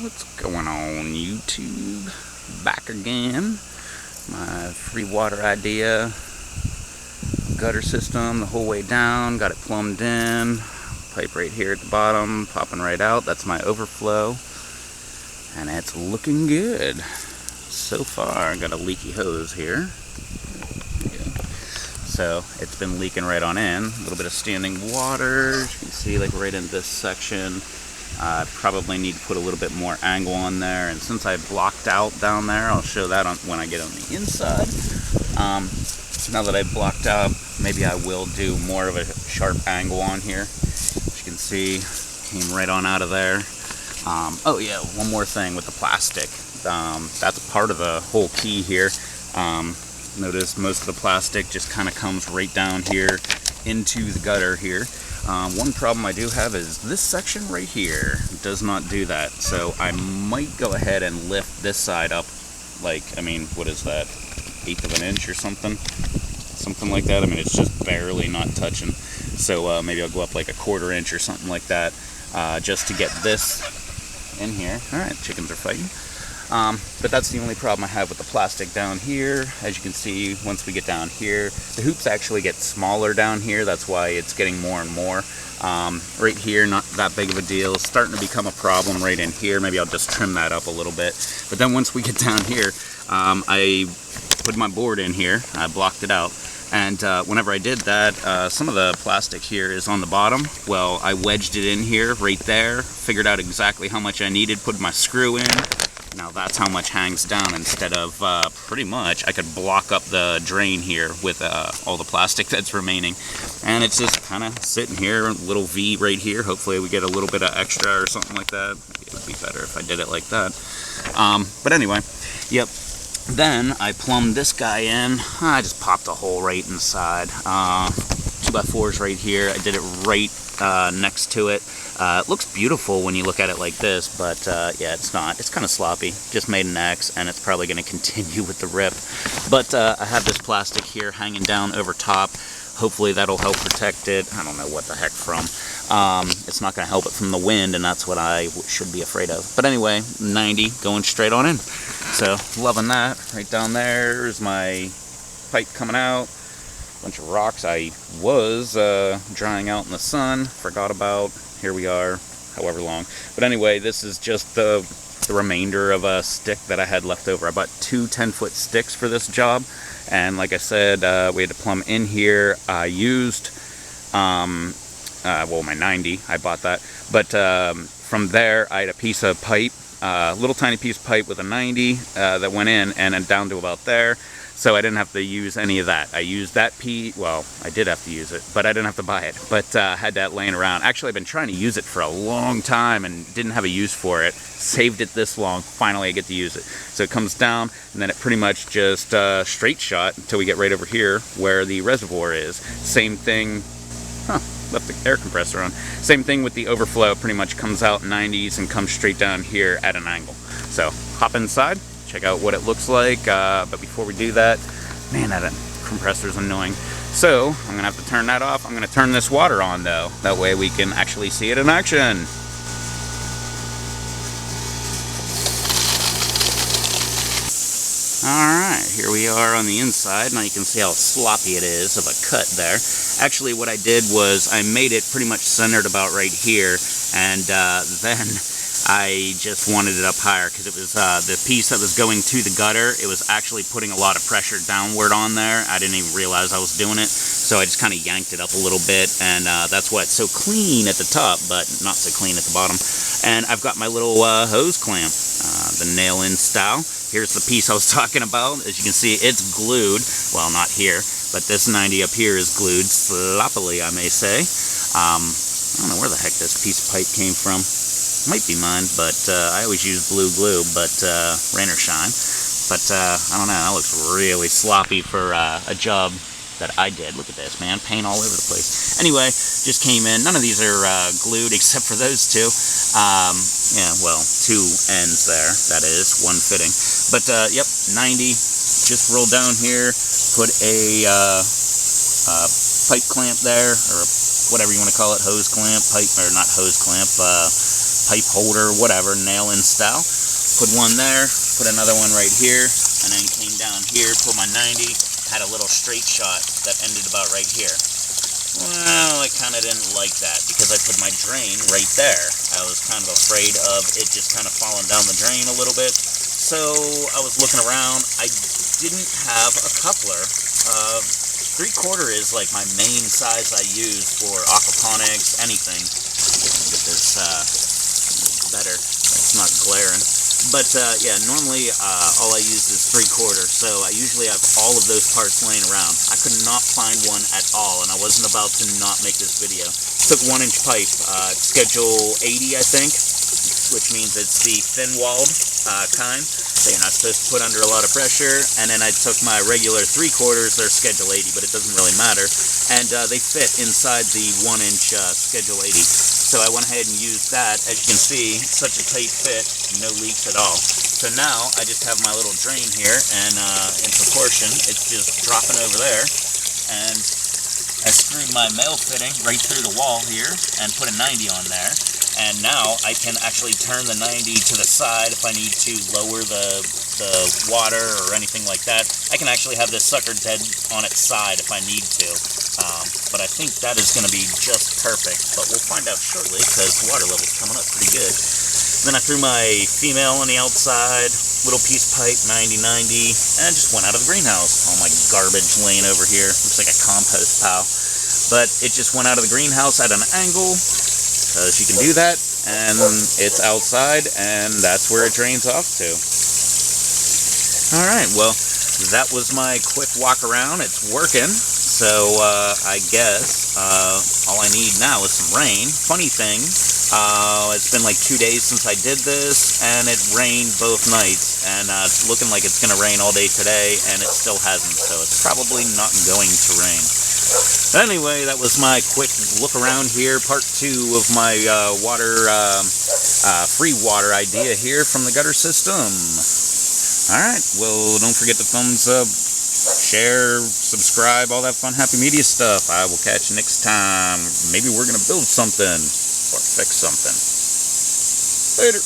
What's going on, YouTube? Back again. My free water idea. Gutter system the whole way down. Got it plumbed in. Pipe right here at the bottom, popping right out. That's my overflow. And it's looking good. So far, I got a leaky hose here. So it's been leaking right on in. A little bit of standing water. You can see like right in this section. I probably need to put a little bit more angle on there, and since I blocked out down there, I'll show that when I get on the inside. Now that I've blocked out, maybe I will do more of a sharp angle on here. As you can see, came right on out of there. Oh yeah, one more thing with the plastic. That's part of the whole key here. Notice most of the plastic just kind of comes right down here into the gutter here. One problem I do have is this section right here does not do that, so I might go ahead and lift this side up, like, I mean, what is that, 1/8 of an inch or something like that. I mean, it's just barely not touching, so maybe I'll go up like 1/4 inch or something like that, just to get this in here. Alright, chickens are fighting. But that's the only problem I have with the plastic down here. As you can see, once we get down here, the hoops actually get smaller down here. That's why it's getting more and more. Right here, not that big of a deal. It's starting to become a problem right in here. Maybe I'll just trim that up a little bit. But then once we get down here, I put my board in here. I blocked it out. And whenever I did that, some of the plastic here is on the bottom. Well, I wedged it in here, right there. Figured out exactly how much I needed, put my screw in. Now that's how much hangs down, instead of pretty much I could block up the drain here with all the plastic that's remaining. And it's just kind of sitting here, a little V right here. Hopefully we get a little bit of extra or something like that. Maybe it would be better if I did it like that. But anyway, yep. Then I plumbed this guy in. I just popped a hole right inside. 2x4s right here. I did it right next to it. It looks beautiful when you look at it like this, but yeah, it's not. It's kind of sloppy. Just made an X, and it's probably going to continue with the rip. But I have this plastic here hanging down over top. Hopefully that'll help protect it. I don't know what the heck from. It's not going to help it from the wind, and that's what I should be afraid of. But anyway, 90 going straight on in. So, loving that. Right down there is my pipe coming out. Bunch of rocks I was drying out in the sun. Forgot about. Here we are, however long. But anyway, this is just the remainder of a stick that I had left over. I bought 2 10-foot sticks for this job. And like I said, we had to plumb in here. I used, well, my 90, I bought that. But from there, I had a piece of pipe, a little tiny piece of pipe with a 90 that went in and then down to about there. So I didn't have to use any of that. I used that piece, well, I did have to use it, but I didn't have to buy it. But I had that laying around. Actually, I've been trying to use it for a long time and didn't have a use for it. Saved it this long, finally I get to use it. So it comes down, and then it pretty much just straight shot until we get right over here where the reservoir is. Same thing, left the air compressor on. Same thing with the overflow, pretty much comes out 90s and comes straight down here at an angle. So hop inside, check out what it looks like, but before we do that, man, that compressor's annoying. So I'm gonna have to turn that off. I'm gonna turn this water on though. That way we can actually see it in action. Alright, here we are on the inside. Now you can see how sloppy it is of a cut there. Actually, what I did was I made it pretty much centered about right here, and then I just wanted it up higher because it was the piece that was going to the gutter. It was actually putting a lot of pressure downward on there. I didn't even realize I was doing it, so I just kind of yanked it up a little bit, and that's why it's so clean at the top, but not so clean at the bottom. And I've got my little hose clamp, the nail-in style. Here's the piece I was talking about. As you can see, it's glued. Well, not here, but this 90 up here is glued sloppily, I may say. I don't know where the heck this piece of pipe came from. Might be mine, but I always use blue glue, but rain or shine. But I don't know, that looks really sloppy for a job that I did. Look at this, man, paint all over the place. Anyway, just came in. None of these are glued except for those two. Yeah, well, 2 ends there, that is, one fitting. But yep, 90, just roll down here, put a pipe clamp there, or whatever you want to call it, hose clamp, pipe, or not hose clamp, pipe holder, whatever, nail-in style. Put one there, put another one right here, and then came down here, put my 90, had a little straight shot that ended about right here. Well, I kind of didn't like that because I put my drain right there. I was kind of afraid of it just kind of falling down the drain a little bit. So I was looking around. I didn't have a coupler. 3/4 is like my main size I use for aquaponics, anything. Get this better. It's not glaring. But yeah, normally all I use is 3/4, so I usually have all of those parts laying around. I could not find one at all, and I wasn't about to not make this video. Took 1-inch pipe, schedule 80, I think, which means it's the thin-walled kind that you're not supposed to put under a lot of pressure. And then I took my regular 3/4, they're schedule 80, but it doesn't really matter. And they fit inside the 1-inch schedule 80. So I went ahead and used that. As you can see, such a tight fit, no leaks at all. So now I just have my little drain here, and in proportion, it's just dropping over there. And I screwed my male fitting right through the wall here and put a 90 on there. And now I can actually turn the 90 to the side if I need to lower the water or anything like that. I can actually have this sucker dead on its side if I need to. But I think that is going to be just perfect. But we'll find out shortly because the water level's coming up pretty good. Then I threw my female on the outside, little piece of pipe, 90-90, and just went out of the greenhouse. All my garbage laying over here. Looks like a compost pile. But it just went out of the greenhouse at an angle, because you can do that, and it's outside, and that's where it drains off to. Alright, well, that was my quick walk around. It's working, so I guess all I need now is some rain. Funny thing, it's been like 2 days since I did this, and it rained both nights, and it's looking like it's going to rain all day today, and it still hasn't, so it's probably not going to rain. Anyway, that was my quick look around here, part 2 of my free water idea here from the gutter system. Alright, well, don't forget to thumbs up, share, subscribe, all that fun happy media stuff. I will catch you next time. Maybe we're going to build something or fix something. Later.